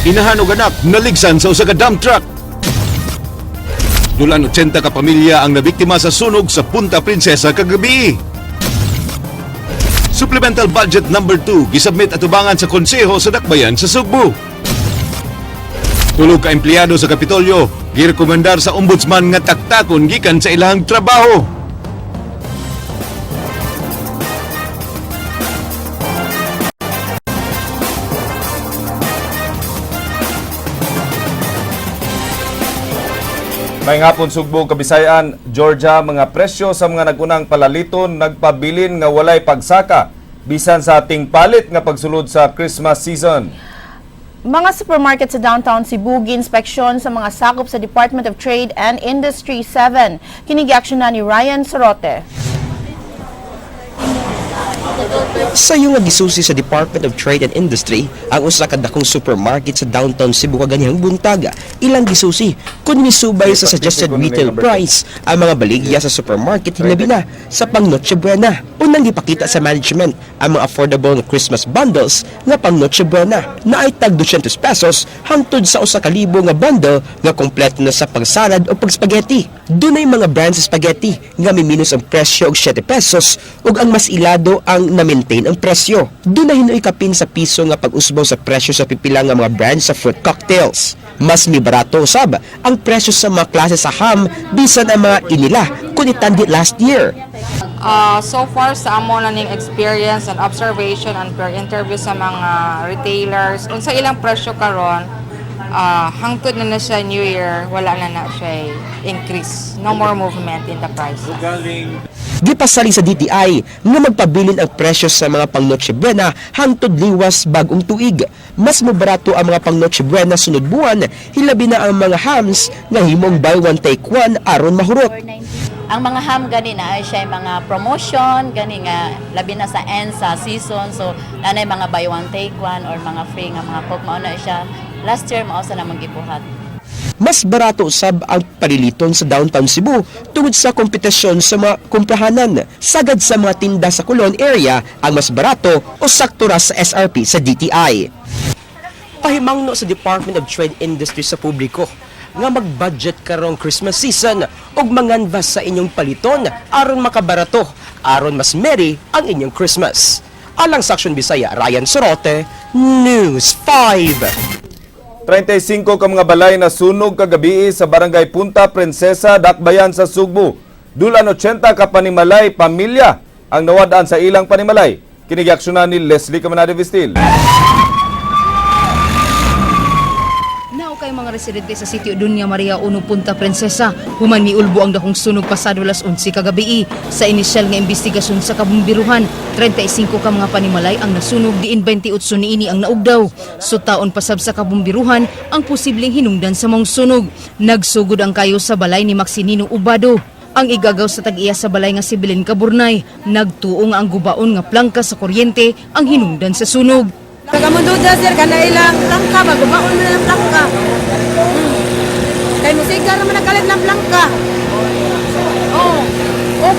Inahan og anak naligsan sa usa ka dump truck. Dulan 80 ka pamilya ang nabiktima sa sunog sa Punta Princesa kagabi. Supplemental Budget number 2 gisubmit atubangan sa Konseho sa Dakbayan sa Sugbo. Tulog ka empleyado sa Kapitolyo girekomendar sa ombudsman nga taktakon gikan sa ilang trabaho. May ngapon Sugbo, Kabisayan, Georgia, mga presyo sa mga nagunang palaliton nagpabilin nga walay pagsaka bisan sa ating palit nga pagsulod sa Christmas season. Mga supermarket sa downtown Cebu gi-inspeksyon sa mga sakop sa Department of Trade and Industry 7. Kinigiaksyon na ni Ryan Sorote. Sayo nga gisusi sa Department of Trade and Industry ang usa ka dakong supermarket sa downtown Cebu kaganihang buntag. Ilang gisusi kun misubay sa suggested retail price ang mga baligya sa supermarket hilabi na sa pang Noche Buena. Unang gipakita sa management ang mga affordable nga Christmas bundles nga pang Noche Buena na ay tag 200 pesos hangtod sa usa ka libo nga bundle nga kompleto na sa pagsalad o pagspaghetti. Dunay mga brands sa spaghetti nga may minus ang presyo og 7 pesos ug ang mas ilado ang na-maintain ang presyo. Dunay hinoy kapin sa piso nga pag-usbaw sa presyo sa pipila nga mga brands sa fruit cocktails. Mas mi barato usab ang presyo sa mga klase sa ham bisan ang mga inila kun itandi last year. So far sa amo na ning experience and observation and per interview sa mga retailers unsa ilang presyo karon, hangtod na siya New Year, wala na siya increase. No more movement in the price. Gipasali sa DTI nga magpabilin ang presyo sa mga pang Noche Buena hangtod liwas bagong tuig. Mas mabarato ang mga pang Noche Buena sunod buwan, hilabi na ang mga hams nga himong buy one take one aron mahurot. Ang mga ham gani na ay siya mga promotion gani nga labi na sa end sa season, so nanay mga buy one take one or mga free nga mga coke mao na siya last year mao sa namang gibuhat. Mas barato usab ang paliliton sa downtown Cebu tungod sa kompetisyon sa mga kumprahanan. Sagad sa mga tinda sa Colon area ang mas barato o sakto ra sa SRP sa DTI. Pahimangno sa Department of Trade Industry sa publiko nga mag-budget karong Christmas season ug manganvas sa inyong paliton aron makabarato, aron mas merry ang inyong Christmas. Alang sa Aksyon Bisaya, Ryan Sorote, News 5. 35 ka mga balay na sunog kagabi sa barangay Punta Princesa, Dakbayan sa Sugbo. Dulan 80 ka panimalay pamilya ang nawadaan sa ilang panimalay. Kinigiaksyonan ni Leslie Camanade Vistil. Kay mga residente sa sitio Dunya Maria Uno Punta Princesa, human miulbo ang dakong sunog pasado alas 11 kagabi. Sa inisyal nga investigasyon sa kabumbiruhan, 35 ka mga panimalay ang nasunog, diin 28 niini ang naugdaw. So taon pasab sa kabumbiruhan ang posibleng hinungdan sa mong sunog. Nagsugod ang kayo sa balay ni Maxinino Ubado. Ang igagaw sa tag-iya sa balay nga si Belen Caburnay, nagtuo nga ang gubaon nga plangka sa kuryente ang hinungdan sa sunog. Kagamunduda sir, kana ilang plangka, magubaon mo na ng plangka. Kaya musiga naman nakalit ng plangka.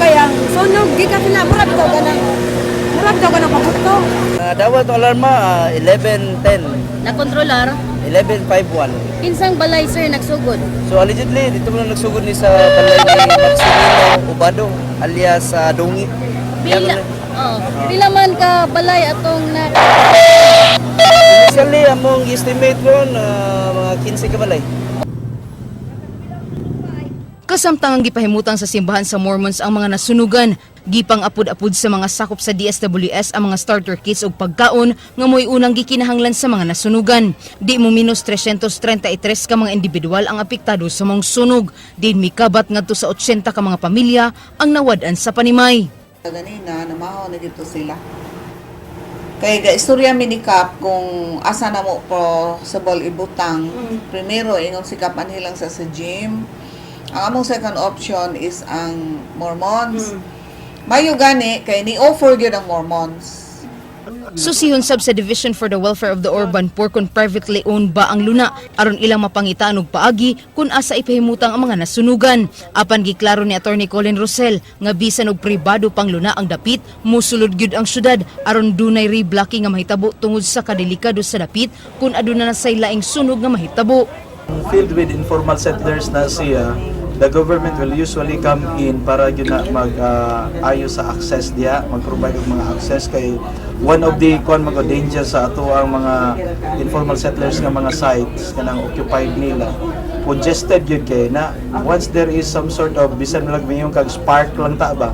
Kaya sunog, di ka sila, murab daw ka ng pabuto. Dawat alarma 11:10. Nakontrolar 11:51. kinsang balay sir nagsugod. So allegedly dito mo na nagsugod ni sa balay ni Maximino Ubado alias Dungi. Pila man ka balay atong na Initially among estimate ron mga 15 ka balay. Kasamtang ang gipahimutan sa simbahan sa Mormons ang mga nasunugan, gipang apod-apod sa mga sakop sa DSWS ang mga starter kits ug pagkaon nga mo'y unang gikinahanglan sa mga nasunugan. Di mo minus 333 ka mga individual ang apektado sa mga sunog. Din mikabat ngadto sa 80 ka mga pamilya ang nawadan sa panimay. Ganina, namahaw na dito sila. Kaya ga-istorya minikap kung asa na mo po sa ball ibutang. Primero, ingong sikapan hilang sa gym. Ang among second option is ang Mormons. Mayo gani, kay ni-offer yun ang Mormons. Susihon sab sa Division for the Welfare of the Urban Poor kung privately owned ba ang luna aron ilang mapangitaan og paagi kung asa ipahimutang ang mga nasunugan. Apan giklaro ni Attorney Colin Rosell nga bisan og pribado pang luna ang dapit, mosulod gyud ang syudad aron dunay reblocking nga mahitabo tungod sa kadelikado sa dapit kung aduna na say laing sunog nga mahitabo. Filled with informal settlers na siya, the government will usually come in para yun na mag-ayos sa access diya, mag-provide ng mga access kay one of the mga danger sa ato ang mga informal settlers nga mga sites kanang occupied nila. Congested yun kay na once there is some sort of bisan lang mayong kag spark lang ta ba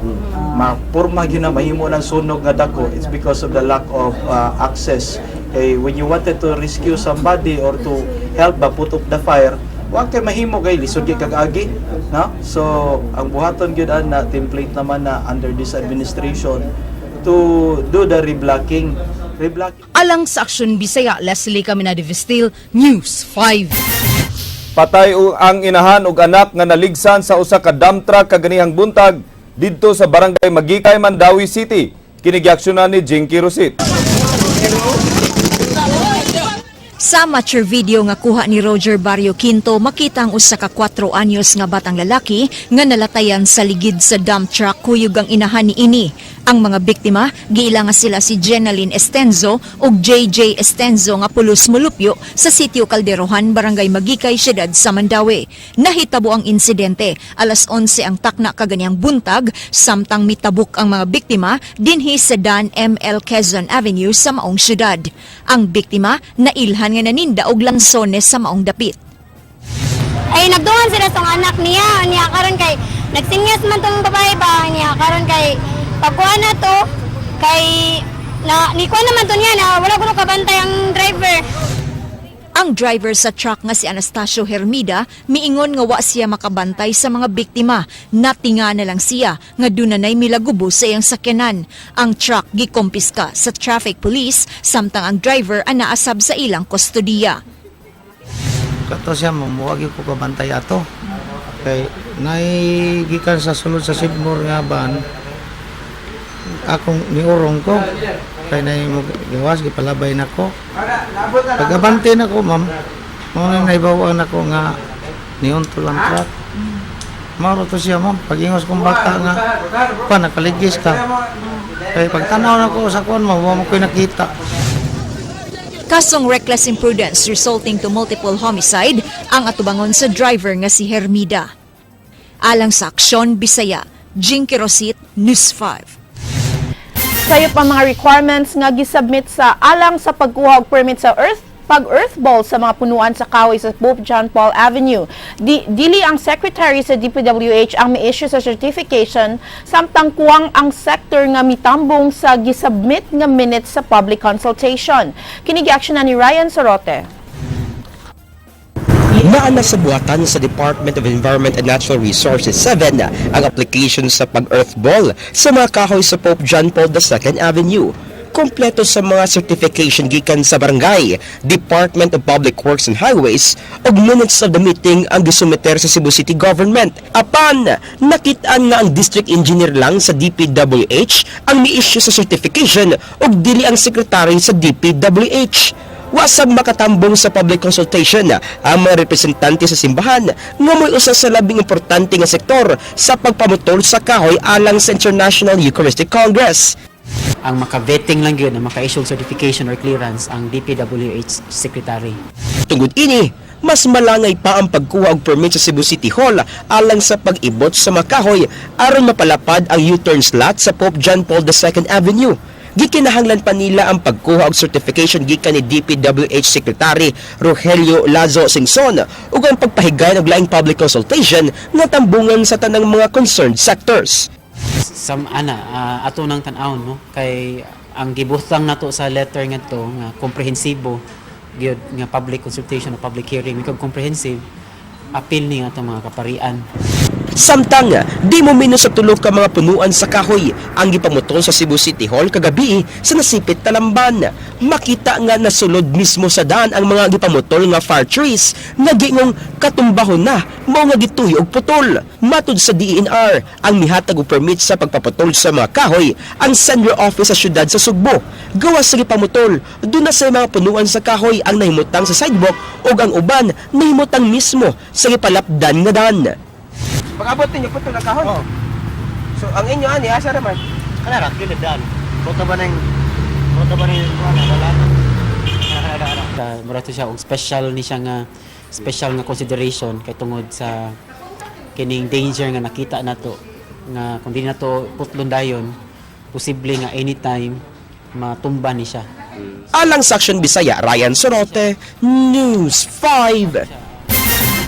mapurma yun na mahimo ng sunog nga dako. It's because of the lack of access. When you wanted to rescue somebody or to help ba put up the fire, wa kay mahimo kay lisod kay kag-agi, no? So ang buhaton gyud na template naman na under this administration to do the reblocking. Alang sa Aksyon Bisaya, Leslie Caminade Vistil, News 5. Patay ang inahan ug anak nga naligsan sa usa ka dump truck kaganihang buntag didto sa barangay Magikay, Mandawi City. Kini giaksyonan ni Jinky Rosit. Sa mature video nga kuha ni Roger Barrio Quinto, makita ang usa ka 4 anyos nga batang lalaki nga nalatayan sa ligid sa dump truck kuyog ang inahan ni ini. Ang mga biktima, giila nga sila si Jenaline Estenzo ug JJ Estenzo nga pulos mulupyo sa sitio Calderohan, Barangay Magikay, Siyudad sa Mandawi. Nahitabo ang insidente, alas 11 ang takna kaganiyang buntag, samtang mitabok ang mga biktima dinhi sa Dan M.L. Quezon Avenue sa maong syudad. Ang biktima nailhan nga naninda og lansones sa maong dapit. Ay nagduhan sila sa anak niya karon kay nagsinyas man tong babae ba niya karon kay pagkuha na to kay na ni kuha naman to niya na wala kuno kabantay ang driver. Ang driver sa truck nga si Anastasio Hermida miingon nga wa siya makabantay sa mga biktima. Natinga na lang siya nga dunay milagubo sa iyang sakyanan. Ang truck gikompiska sa traffic police samtang ang driver ang naasab sa ilang kustodiya. Kato siya mamuwag ko kabantay ato. Kay naigikan sa sulod sa Sidmore nga ban akong niurong ko. Kaya na yung gawas, gipalabay na ko. Pagabante na ko, ma'am, mga naibawaan na ko nga niunto lang truck. Mauro to siya, ma'am. Pag-ingos kong bata nga, nakaligis ka. Kaya pagtanaw na ko sa kuwan, ma'am, mo ko'y nakita. Kasong reckless imprudence resulting to multiple homicide ang atubangon sa driver nga si Hermida. Alang sa Aksyon Bisaya, Jinky Rosit, News 5. Sayop ang mga requirements nga gisubmit sa alang sa pagkuha og permit sa pag-earthball sa mga punuan sa kahoy sa Pope John Paul Avenue. Dili ang secretary sa DPWH ang mi-issue sa certification samtang kuwang ang sector nga mitambong sa gisubmit nga minutes sa public consultation. Kini gi-aksyonan ni Ryan Sorote. Naana sa buhatan sa Department of Environment and Natural Resources 7 ang application sa pag-earthball sa mga kahoy sa Pope John Paul II Avenue. Kompleto sa mga certification gikan sa barangay, Department of Public Works and Highways ug minutes of the meeting ang gisumiter sa Cebu City Government. Apan, nakitaan nga ang district engineer lang sa DPWH ang mi-issue sa certification ug dili ang sekretary sa DPWH. Wasab makatambong sa public consultation ang mga representante sa simbahan nga mo'y usa sa labing importante nga sektor sa pagpamutol sa kahoy alang sa International Eucharistic Congress. Ang maka-vetting lang yun, ang maka-issue certification or clearance ang DPWH Secretary. Tungod ini, mas malangay pa ang pagkuha og permit sa Cebu City Hall alang sa pag-ibot sa mga kahoy aron mapalapad ang U-turn slot sa Pope John Paul II Avenue. Gikinahanglan pa nila ang pagkuha og certification gikan ni DPWH Secretary Rogelio Lazo Singson ug ang pagpahigay og laing public consultation nga tambungan sa tanang mga concerned sectors. Ato nang tan-aw no kay ang gibutang nato sa letter ngadto nga komprehensibo gyud nga public consultation o public hearing mikag comprehensive appeal ni nga mga kaparian. Samtang, di mo minus sa tulog ka mga punuan sa kahoy ang gipamutol sa Cebu City Hall kagabi sa nasipit Talamban. makita nga nasulod mismo sa daan ang mga gipamutol nga fir trees nga gingong katumbahon na mao nga gituyo og putol. Matud sa DENR, ang mihatag og permit sa pagpaputol sa mga kahoy ang Senior Office sa syudad sa Sugbo. Gawas sa gipamutol, doon na sa mga punuan sa kahoy ang nahimutang sa sidewalk ug ang uban nahimutang mismo sa gipalapdan nga daan. Pag-abot ninyo putol ang kahoy. So ang inyo ani asa naman? Kanara kilid daan. Kota ba ning wala. Mura to siya og special ni siya nga special nga consideration kay tungod sa kining danger nga nakita nato nga kung di nato putlon dayon posible nga anytime matumba ni siya. Alang sa Aksyon Bisaya, Ryan Sorote, News 5.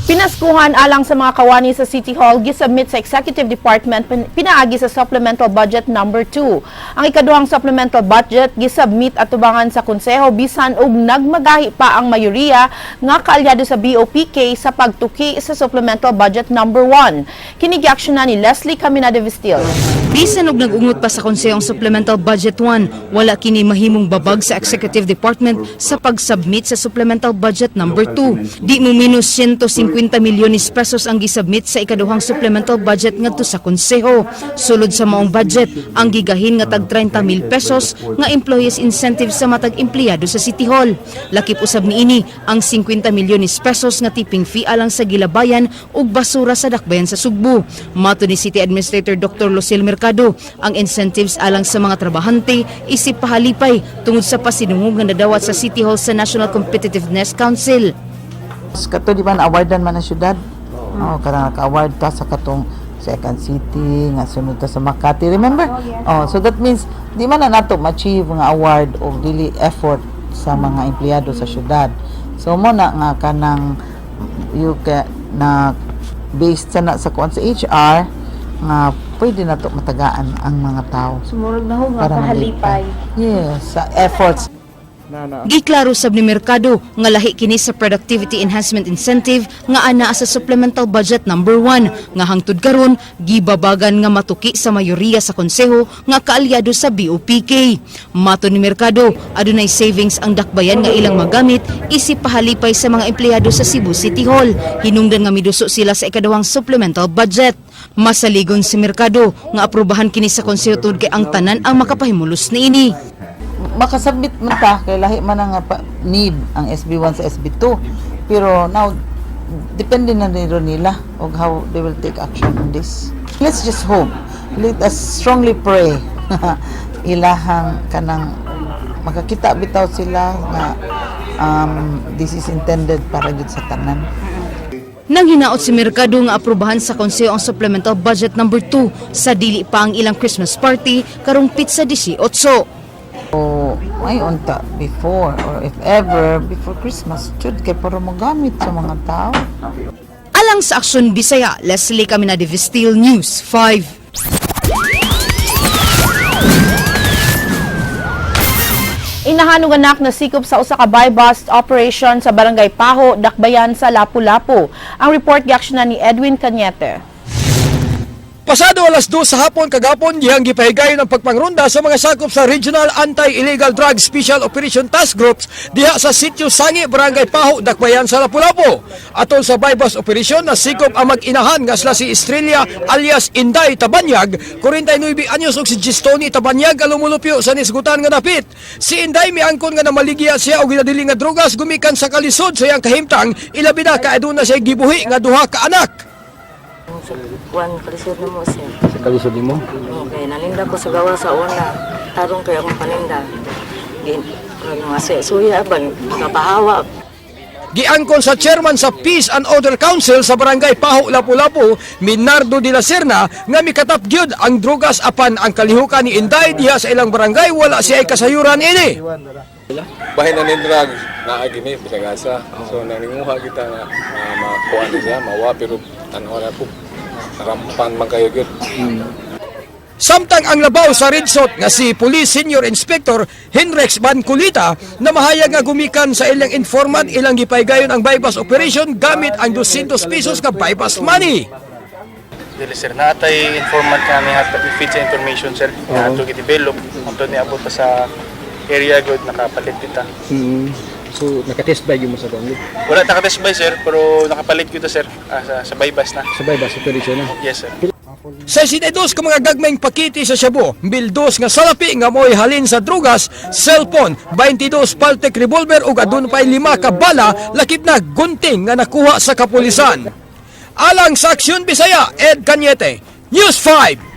Pinaskuhan alang sa mga kawani sa City Hall gisubmit sa Executive Department pinaagi sa Supplemental Budget number 2. Ang ikaduhang supplemental budget gisubmit at tubangan sa konseho bisan og nagmagahi pa ang mayoriya nga kaalyado sa BOPK sa pagtuki sa Supplemental Budget number 1. Kini giaksyonan ni Leslie Caminada Vistil. Bisan og nag-ungot pa sa konsehong Supplemental Budget 1, wala kini mahimong babag sa Executive Department sa pag-submit sa Supplemental Budget number 2. Di mo minus 150 milyones pesos ang gisubmit sa ikaduhang Supplemental Budget ngadto sa konseho. Sulod sa maong budget, ang gigahin nga tag 30 mil pesos nga employees incentive sa matag empleyado sa City Hall. Lakip usab niini ang 50 milyones pesos nga tipping fee alang sa gilabayan ug basura sa dakbayan sa Sugbo. Mato ni City Administrator Dr. Lucille Mercado, ang incentives alang sa mga trabahante isip pahalipay tungod sa pasinungog nga nadawat sa City Hall sa National Competitiveness Council. Kato di ba na-awardan man ang syudad? Karang naka-award ta sa katong Second City, nga sunod ta sa Makati. Remember? So that means, di man na nato ma-achieve nga award o dili effort sa mga empleyado sa syudad. So mo na nga kanang na based sa kuan sa HR, nga pwede na to matagaan ang mga tao. Sumurog na ho nga kahalipay. Yes, sa efforts. Giklaro sab ni Mercado nga lahi kini sa Productivity Enhancement Incentive nga anaa sa Supplemental Budget number 1 nga hangtod karon gibabagan nga matuki sa mayoriya sa konseho nga kaalyado sa BOPK. Mato ni Mercado, adunay savings ang dakbayan nga ilang magamit isip pahalipay sa mga empleyado sa Cebu City Hall. Hinungdan nga miduso sila sa ikaduhang Supplemental Budget. Masaligon si Mercado nga aprubahan kini sa konseho tungod kay ang tanan ang makapahimulos niini. Makasubmit man ta kay lahi man nga need ang SB1 sa SB2, pero now depende na nila og how they will take action on this. Let's just hope, let us strongly pray ilahang kanang makakita bitaw sila nga this is intended para gid sa tanan. Nang hinaot si Mercado nga aprubahan sa konseho ang Supplemental Budget number 2 sa dili pa ang ilang Christmas party karong pizza 18. May unta before or if ever before Christmas jud kay para magamit sa mga tao. Alang sa Aksyon Bisaya, Leslie Caminada Vistil, News 5. Inahanong anak na sikop sa usa ka buy-bust operation sa Barangay Paho, Dakbayan sa Lapu-Lapu. Ang report giaksyonan ni Edwin Cañete. Pasado alas 2 sa hapon kagapon, dihang gipahigayon ang pagpangronda sa mga sakop sa Regional Anti-Illegal Drug Special Operation Task Groups diha sa Sitio Sangi, Barangay Paho, Dakbayan sa Lapu-Lapu. Atol sa buy-bust operation na sikop ang mag-inahan nga sila si Estrella alias Inday Tabanyag, 49 anyos ug si Gistoni Tabanyag alumulupyo sa nisgutan nga dapit. Si Inday miangkon nga namaligya siya og ginadili nga drogas gumikan sa kalisod sa iyang kahimtang, ilabi na kaaduna siya gibuhi nga duha ka anak. Kuan kalisod na mo siya. Sa kalisod mo? Okay, naninda ko sa gawa sa una. Tarong kayo akong paninda. Mga suya ban, kapahawa. Giangkon sa chairman sa Peace and Order Council sa Barangay Paho, Lapu-Lapu, Minardo de la Serna, nga mikatap gyud ang drogas apan ang kalihukan ni Inday diha sa ilang barangay wala siya ay kasayuran ini. Bahin na ng drugs na agimi bisag asa. So naninguha kita na makuha niya, mawa pero tanaw na po. Rampan man kayo gyud. Samtang ang labaw sa Redsot nga si Police Senior Inspector Henrex Banculita na mahayag nga gumikan sa ilang informant ilang gipaygayon ang bypass operation gamit ang 200 pesos nga bypass money. Dili sir, natay informant kami hat feed sa information sir. Ato gi-develop untud ni abot pa sa area good nakapalit kita. So, nakatest ba yung mo sa download? Wala naka-test by sir, pero nakapalit ko to sir sa bypass na. Sa bypass, sa operasyon na? Yes sir. Sa 62 ka mga gagmayng pakiti sa Shabu, bildos nga salapi nga mo'y halin sa drugas, cellphone, 22 Paltek revolver ug adun pay 5 ka bala lakip na gunting nga nakuha sa kapulisan. Alang sa Aksyon Bisaya, Ed Cañete, News 5.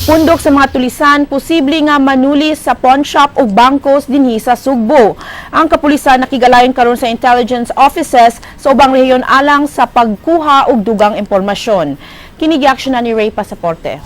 Pundok sa mga tulisan, posible nga manuli sa pawn shop o bangkos dinhi sa Sugbo. Ang kapulisan nakigalayon karon sa intelligence offices sa ubang rehiyon alang sa pagkuha og dugang impormasyon. Kinigiaksyon na ni Ray Pasaporte.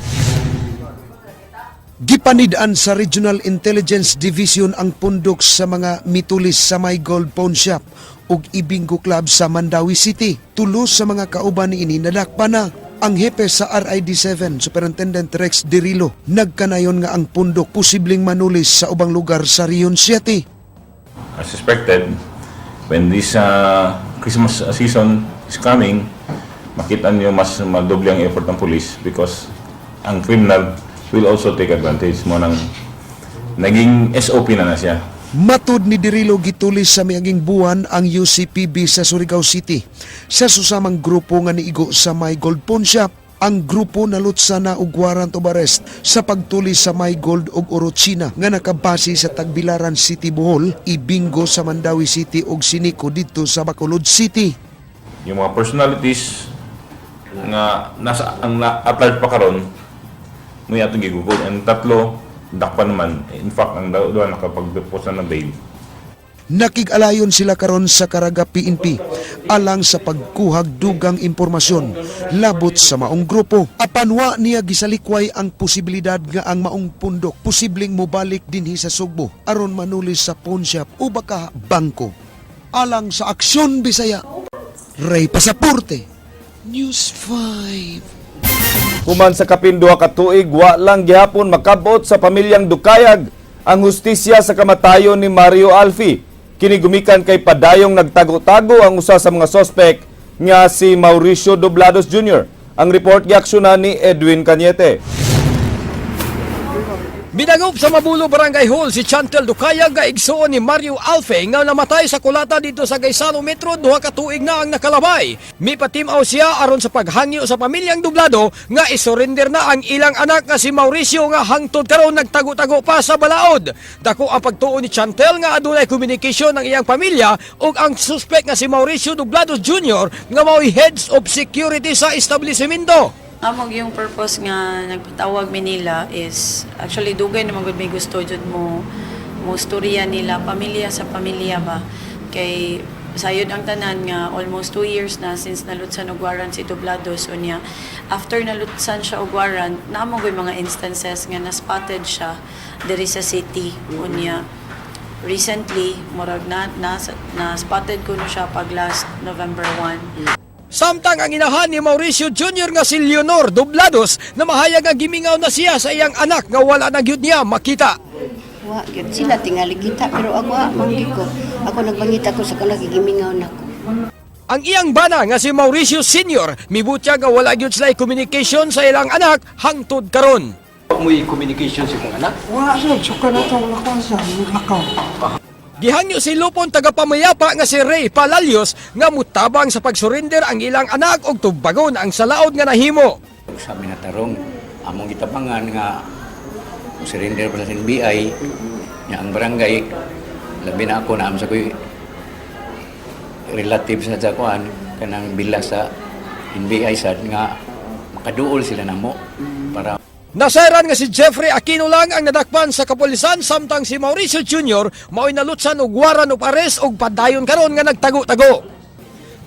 Gipanid-an sa Regional Intelligence Division ang pundok sa mga mitulis sa My Gold Pawn Shop ug Ibingo Club sa Mandawi City. Tulos sa mga kauban niini nadakpan na. Ang hepe sa RID7, Superintendent Rex Dirilo, nagkanayon nga ang pundok posibleng manulis sa ubang lugar sa Rion City. As suspected, when this Christmas season is coming, makita niyo mas madoble ang effort ng police because ang criminal will also take advantage mo ng naging SOP na siya. Matud ni Dirilo gitulis sa miaging buwan ang UCPB sa Surigao City. Sa susamang grupo nga niigo sa My Gold Pawn Shop, ang grupo nalutsa na og warrant of arrest sa pagtulis sa My Gold ug Orochina nga nakabase sa Tagbilaran City, Bohol, Ibingo sa Mandawi City ug Sinico dito sa Bacolod City. Yung mga personalities nga nasa ang at large pa karon may atong gigugol and tatlo dakpan naman. In fact, ang doon nakapag-depose na ng bail. Nakig-alayon sila karon sa Caraga PNP alang sa pagkuhag dugang impormasyon labot sa maong grupo. Apanwa niya gisalikway ang posibilidad nga ang maong pundok posibleng mobalik dinhi sa Sugbo aron manulis sa pawn shop o baka bangko. Alang sa Aksyon Bisaya, Ray Pasaporte, News 5. Human sa kapindua ka tuig, wa lang gihapon makabot sa pamilyang Dukayag ang hustisya sa kamatayon ni Mario Alfi. Kini gumikan kay padayong nagtago-tago ang usa sa mga sospek nga si Mauricio Doblados Jr. Ang report giaksyonan ni Edwin Cañete. Binagop sa Mabulo Barangay Hall si Chantel Dukayag nga igsuon ni Mario Alfe nga namatay sa kulata dito sa Gaisano Metro 2 ka tuig na ang nakalabay. Mipatimaw siya aron sa paghangyo sa pamilyang Doblado nga isurrender na ang ilang anak nga si Mauricio nga hangtod karon nagtago-tago pa sa balaod. Dako ang pagtuo ni Chantel nga adunay communication ng iyang pamilya ug ang suspect nga si Mauricio Doblados Jr. nga mao'y heads of security sa establishmento. Amog yung purpose nga nagpatawag mi nila is actually dugay naman gud may gusto jud mo storya nila pamilya sa pamilya ba kay sayod ang tanan nga almost 2 years na since nalutsan og warrant si Doblados unya after nalutsan siya og warrant naamong gud mga instances nga na-spotted siya diri sa city unya recently murag na spotted ko na siya pag last November 1. Samtang ang inahan ni Mauricio Jr. nga si Leonor Doblados na mahayag nga gimingaw na siya sa iyang anak nga wala na gyud niya makita. Wa gyud sila tingali kita pero ako manggi ko. Ako nagbangita ko sa kanang gimingaw nako. Ang iyang bana nga si Mauricio Sr. mibutya nga wala gyud sila communication sa ilang anak hangtod karon. May communication sa mga anak? Wala sir, suka na ito, wala ko sa lakaw. Gihangyo si Lupon tagapamayapa nga si Ray Palalios nga mutabang sa pagsurrender ang ilang anak og tubagon ang salaod nga nahimo. Sabi na tarong, among gitabangan nga surrender pa sa NBI nga ang barangay labi na ako na sa ko'y relative sa Jakuan kanang bila sa NBI sad nga makaduol sila namo para Nasairan nga si Jeffrey Aquino lang ang nadakpan sa kapulisan samtang si Mauricio Jr. mao'y nalutsan og warrant of arrest og padayon karon nga nagtago-tago.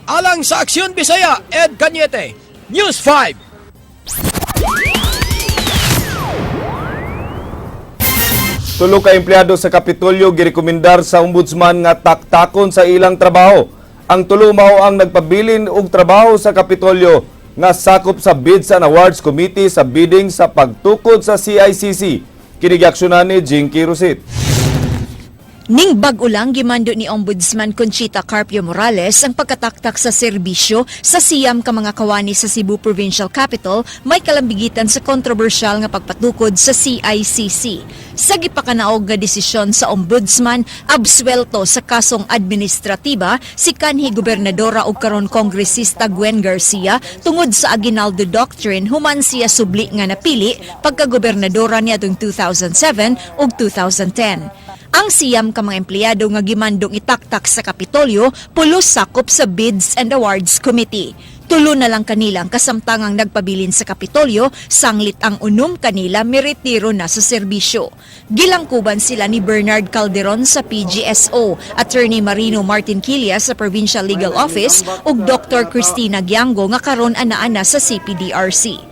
Alang sa Aksyon Bisaya, Ed Cañete, News 5. Tulo ka empleyado sa Kapitolyo girekomendar sa ombudsman nga taktakon sa ilang trabaho. Ang tulo mao ang nagpabilin og trabaho sa Kapitolyo nga sakop sa Bids and Awards Committee sa bidding sa pagtukod sa CICC. Kinigiaksyonan ni Jinky Rusit. Ning bag-ulang gimando ni Ombudsman Conchita Carpio Morales ang pagkataktak sa serbisyo sa siyam ka mga kawani sa Cebu Provincial Capital may kalambigitan sa kontrobersyal nga pagpatukod sa CICC. Sa gipakanaog nga desisyon sa Ombudsman, absuelto sa kasong administratiba si kanhi Gobernadora ug karon Kongresista Gwen Garcia tungod sa Aguinaldo Doctrine human siya subli nga napili pagka-gobernadora niadtong 2007 ug 2010. Ang siyam ka mga empleyado nga gimandong itaktak sa Kapitolyo pulos sakop sa Bids and Awards Committee. Tulo na lang kanilang kasamtangang nagpabilin sa Kapitolyo, sanglit ang unom kanila miretiro na sa serbisyo. Gilangkuban sila ni Bernard Calderon sa PGSO, Attorney Marino Martin Quilla sa Provincial Legal Office ug Dr. Cristina Giango nga karon ana-ana sa CPDRC.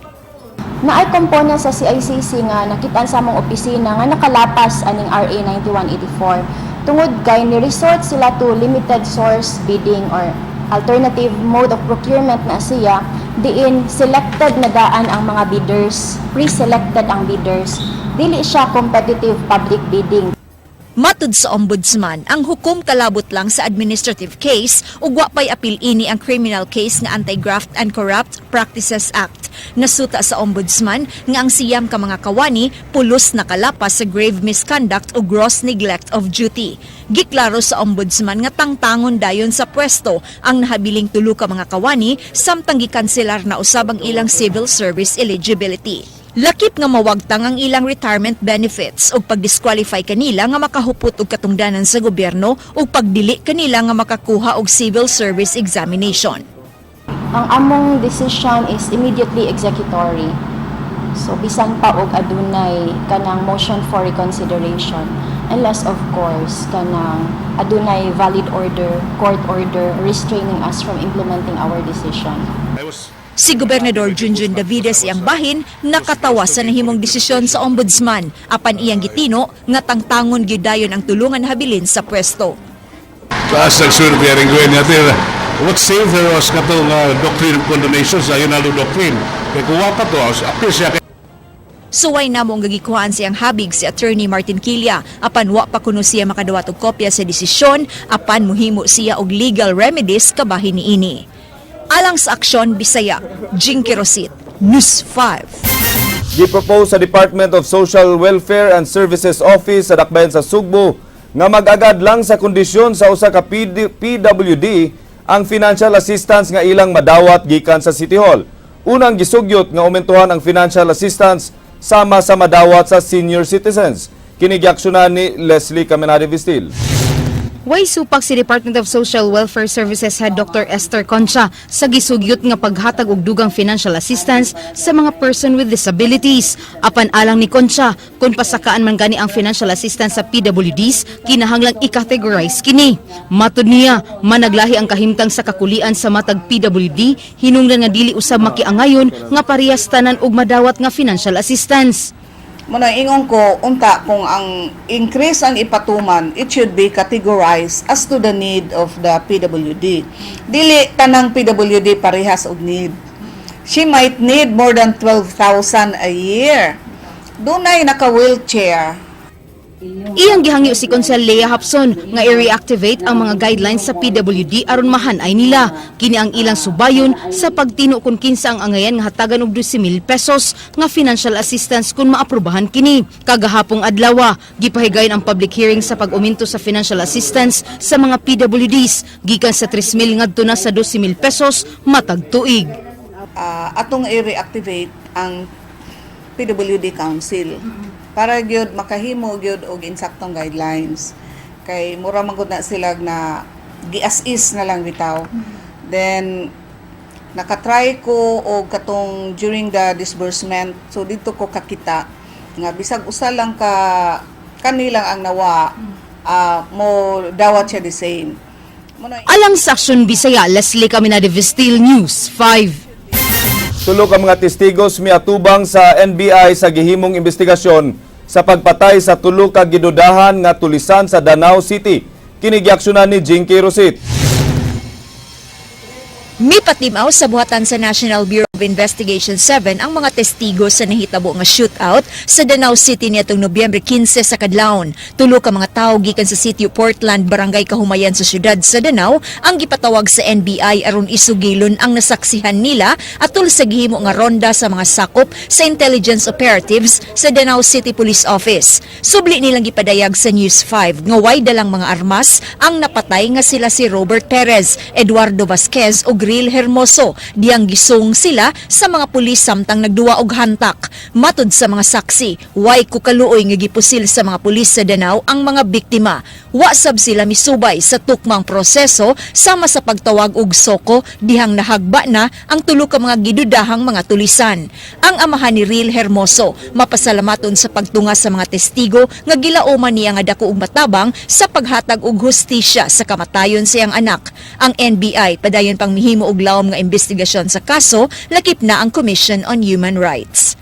Naay komponen sa CICC nga nakitaan sa among opisina nga nakalapas aning RA 9184 tungod kay ni-resort sila to limited source bidding or alternative mode of procurement na siya diin selected na daan ang mga bidders, pre-selected ang bidders, dili siya competitive public bidding. Matud sa Ombudsman, ang hukom kalabot lang sa administrative case ug wa pay apil ini ang criminal case nga Anti-Graft and Corrupt Practices Act. Nasuta sa Ombudsman nga ang siyam ka mga kawani pulos nakalapas sa grave misconduct o gross neglect of duty. Giklaro sa Ombudsman nga tangtangon dayon sa pwesto ang nahabiling tulo ka mga kawani samtang gikanselar na usab ang ilang civil service eligibility. Lakip nga mawagtang ang ilang retirement benefits ug pag-disqualify kanila nga makahupot og katungdanan sa gobyerno ug pagdili kanila nga makakuha og civil service examination. Ang among decision is immediately executory. So bisan pa og adunay kanang motion for reconsideration unless of course kanang adunay valid order, court order restraining us from implementing our decision. Si Gobernador Junjun Davides iyang bahin nakatawa sa nahimong desisyon sa Ombudsman apan iyang gitino nga tangtangon gyud dayon ang tulungan habilin sa pwesto. Taas ang survey rin gawin natin. What saved her was katong doctrine of condonation sa Aguinaldo Doctrine. Kaya kuha pa to, appear siya. Suway na mong gagikuhaan siyang habig si Attorney Martin Quilla apan wa pa kuno siya makadawat og kopya sa desisyon apan muhimo siya og legal remedies kabahin niini. Alang sa aksyon, Bisaya, Jinky Rosit, News 5. Gipropose sa Department of Social Welfare and Services Office sa Dakbayan sa Sugbo nga mag-agad lang sa kondisyon sa usa ka PWD ang financial assistance nga ilang madawat gikan sa City Hall. Unang gisugyot nga aumentuhan ang financial assistance sama sa madawat sa senior citizens. Kini giaksyonan ni Leslie Caminade Vistil. Way supak si Department of Social Welfare Services Head Dr. Esther Concha sa gisugyot nga paghatag og dugang financial assistance sa mga person with disabilities. Apan alang ni Concha, kung pasakaan man gani ang financial assistance sa PWDs, kinahanglang i-categorize kini. Matud niya, managlahi ang kahimtang sa kakulian sa matag PWD, hinungdan nga dili usab makiangayon nga parehas tanan og madawat nga financial assistance. Muna ingon ko, unta kung ang increase ang ipatuman, it should be categorized as to the need of the PWD. Dili tanang PWD parehas og need. She might need more than 12,000 a year. Dunay naka-wheelchair. Iyang gihangyo si Consel Lea Hapson nga i-reactivate ang mga guidelines sa PWD aron mahanay nila. Kini ang ilang subayon sa pagtino kung kinsa ang angayan nga hatagan og 12,000 pesos nga financial assistance kung maaprubahan kini. Kagahapong adlaw, gipahigayon ang public hearing sa pag-uminto sa financial assistance sa mga PWDs gikan sa 3,000 ngadto na sa 12,000 pesos matag tuig. Atong i-reactivate ang PWD Council para gyud makahimo gyud og insaktong guidelines kay mura man gud na sila na gi-as-is na lang bitaw. Then nakatry ko og katong during the disbursement, so dito ko kakita nga bisag usa lang ka kanilang ang nawa mo dawat siya the same. Alang sa Aksyon Bisaya, Leslie Caminade Vistil, News 5. Tulo ka mga testigos miatubang sa NBI sa gihimong investigasyon sa pagpatay sa tulo ka gidudahan nga tulisan sa Danau City. Kini giaksyonan ni Jinky Rosit. Mipatimaw sa buhatan sa National Bureau of Investigation 7 ang mga testigo sa nahitabo nga shootout sa Danau City niadtong Nobyembre 15 sa kadlawon. Tulo ka mga tawo gikan sa Sitio Portland, barangay Kahumayan sa syudad sa Danau ang gipatawag sa NBI aron isugilon ang nasaksihan nila atol sa gihimo nga ronda sa mga sakop sa intelligence operatives sa Danau City Police Office. Subli nilang gipadayag sa News 5 nga way dalang mga armas ang napatay nga sila si Robert Perez, Eduardo Vasquez ug Gril Hermoso. Diyang gisung sila sa mga pulis samtang nagduwa og hantak. Matud sa mga saksi, way kukaluoy nga gipusil sa mga pulis sa Danau ang mga biktima. Wa sab sila misubay sa tukmang proseso sama sa pagtawag og soko dihang nahagba na ang tulo ka mga gidudahang mga tulisan. Ang amahan ni Gril Hermoso mapasalamaton sa pagtunga sa mga testigo nga gilaoman niya nga dako og matabang sa paghatag og hustisya sa kamatayon siyang anak. Ang NBI padayon pang mihimo og lawom nga investigasyon sa kaso, lakip na ang Commission on Human Rights.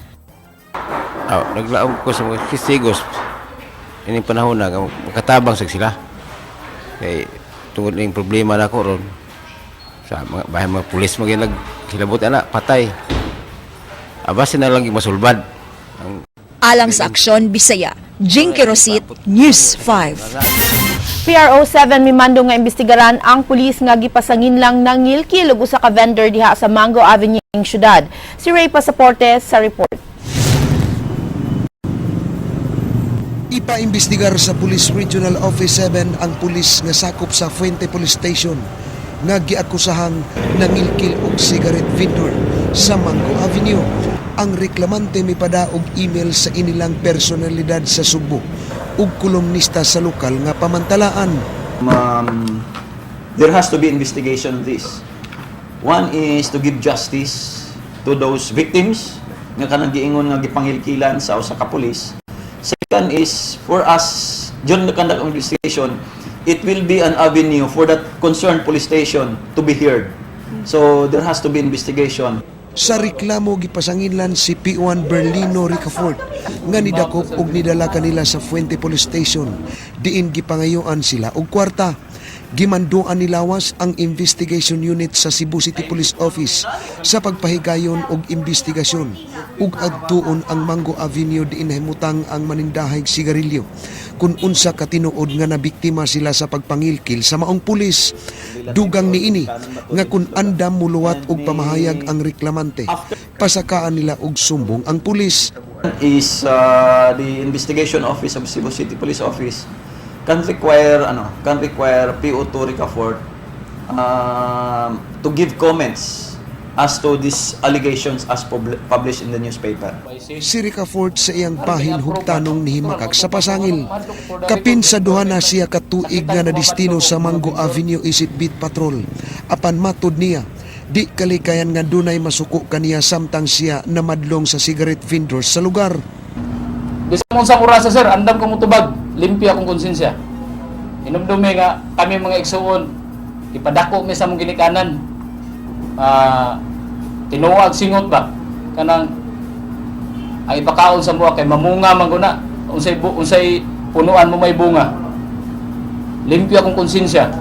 Naglaom ko sa mga testigos. Ini panahon na makatabang sa sila. Kay tungod ning problema na ko ron sa mga bahay mga pulis maging naghilabot anak patay. Abasin na lang masulbad. Alang sa aksyon Bisaya, Jinky Rosit, News 5. PRO 7 mimando nga imbestigaran ang pulis nga gipasangin lang ng ngilkil ug usa ka vendor diha sa Mango Avenue ing syudad. Si Ray Pasaporte sa report. Ipaimbestigar sa Police Regional Office 7 ang pulis nga sakop sa Fuente Police Station nga giakusahang nangilkil og cigarette vendor sa Mango Avenue. Ang reklamante mipada og email sa inilang personalidad sa Subo ug kolumnista sa lokal nga pamantalaan. There has to be investigation of this. One is to give justice to those victims nga kanang giingon nga gipangilkilan sa usa ka pulis. Second is for us during the conduct of investigation, it will be an avenue for that concerned police station to be heard. So there has to be investigation. Sa reklamo gipasanginlan si P1 Berlino Ricafort nga nidakop og nidala kanila sa Fuente Police Station diin gipangayuan sila og kwarta. Gimanduan ni lawas ang investigation unit sa Cebu City Police Office sa pagpahigayon og investigasyon ug adtuon ang Mango Avenue diin nahimutang ang manindahayg sigarilyo kun unsa ka tinuod nga nabiktima sila sa pagpangilkil sa maong pulis. Dugang niini nga kun andam muluwat og pamahayag ang reklamante, pasakaan nila og sumbong ang pulis. Is the investigation office of Cebu City Police Office can require PO2 Ricafort to give comments as to these allegations as published in the newspaper. Si Ricafort sa iyang bahin hugtanong nihimakak sa pasangil. Kapin sa duha na siya katuig nga na destino sa Mango Avenue isip beat patrol. Apan matod niya, di kalikayan nga dunay masuko kaniya samtang siya namadlong sa cigarette vendors sa lugar. Bisang mong sa kurasa sir, andam ka mutubag, limpyo akong konsensya. Inumdumi nga kami mga igsuon, ipadako mi sa mong ginikanan. Tinuag singot ba kanang ay bakaon sa buwa kay mamunga man guna unsay punuan mo may bunga. Limpyo akong konsensya.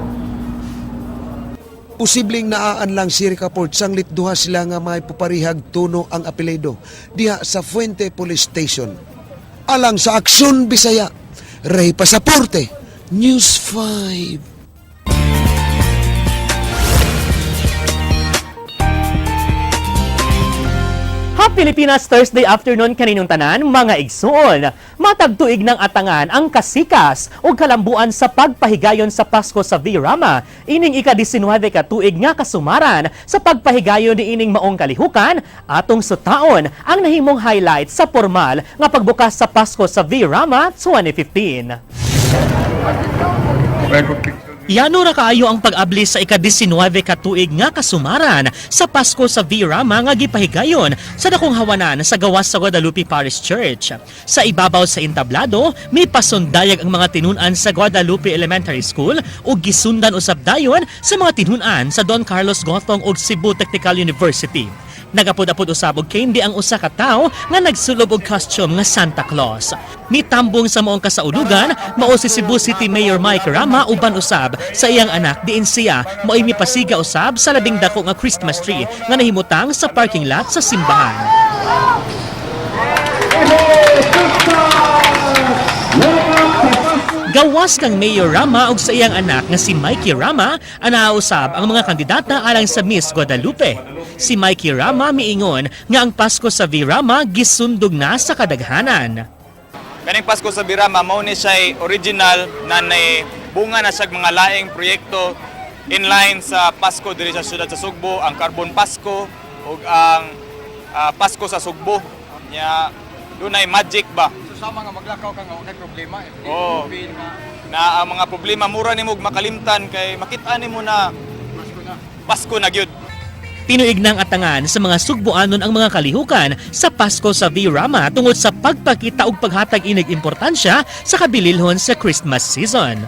Posibleng naaan lang si Ricafort sanglit duha sila nga may puparihag tuno ang apelyido diha sa Fuente Police Station. Alang sa Aksyon Bisaya, Ray Pasaporte, News 5. Pilipinas Thursday afternoon kaninong tanan, mga igsoon. Matagtuig ng atangan ang kasikas o kalambuan sa pagpahigayon sa Pasko sa V-Rama. Ining ika-19 katuig nga kasumaran sa pagpahigayon ni ining maong kalihukan atong sutaon ang nahimong highlight sa formal nga pagbukas sa Pasko sa V-Rama 2015. Yano ra kaayo ang pag-abli sa ika-19 katuig nga kasumaran sa Pasko sa V-Rama nga gipahigayon sa dakong hawanan sa gawas sa Guadalupe Parish Church. Sa ibabaw sa entablado, may pasundayag ang mga tinunan sa Guadalupe Elementary School ug gisundan usab dayon sa mga tinunan sa Don Carlos Gotong ug Cebu Technical University. Nagapod-apod usab og candy ang usa ka tawo nga nagsulob og costume nga Santa Claus. Nitambong sa maong kasaulugan, mao si Cebu City Mayor Mike Rama uban usab sa iyang anak diin siya mo'y mipasiga usab sa labing dako nga Christmas tree nga nahimutang sa parking lot sa simbahan. Gawas kang Mayor Rama ug sa iyang anak nga si Mikey Rama anausab ang mga kandidata alang sa Miss Guadalupe. Si Mikey Rama miingon nga ang Pasko sa Virama gisundog na sa kadaghanan. Kaning Pasko sa Virama mao ni siya original na bunga na siya mga laing proyekto inline sa Pasko diri sa siyudad sa Sugbo, ang Carbon Pasko ug ang Pasko sa Sugbo. Nya dunay magic ba? Sama nga maglakaw ka nga unay problema. Oo. Na ang mga problema mura nimo makalimtan kay makita nimo na Pasko na gyud. Tinuig ng atangan sa mga Sugboanon ang mga kalihukan sa Pasko sa Virama tungod sa pagpakita ug paghatag inig importansya sa kabililhon sa Christmas season.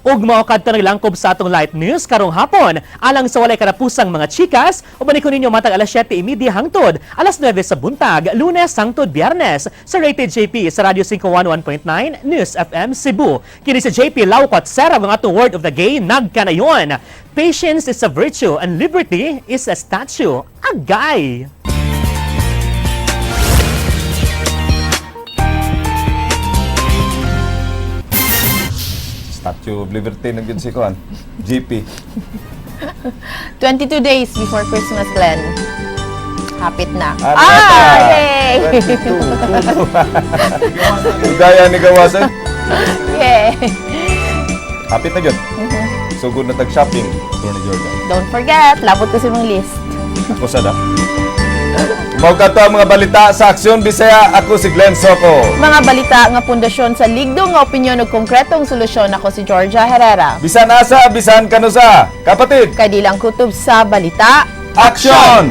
Ug mao kadto naglangkob sa atong light news karong hapon alang sa walay karapusang mga chikas uban ko ninyo matag alas 7:30 hangtod alas 9 sa buntag Lunes hangtod Biyernes sa Rated JP sa Radio 511.9 News FM Cebu. Kini si JP Lawkot Serab ang atong word of the day nagkanayon. Patience is a virtue and liberty is a statue. Agay! Statue of Liberty na gyud si Kuan. GP. 22 days before Christmas, Glenn. Hapit na. Yay! Yay! Gaya ni Gawasan. Yeah. Hapit na gyud. Sugod na tag-shopping. Yan ni Jordan. Don't forget, labot ko sa mong list. Ako sada. Mao kato ang mga balita sa Aksyon Bisaya. Ako si Glenn Soco. Mga balita nga pundasyon sa ligdo nga opinyon ug konkretong solusyon. Ako si Georgia Herrera. Bisan asa, bisan kanusa. Kapatid. Kay di lang kutob sa balita. Aksyon!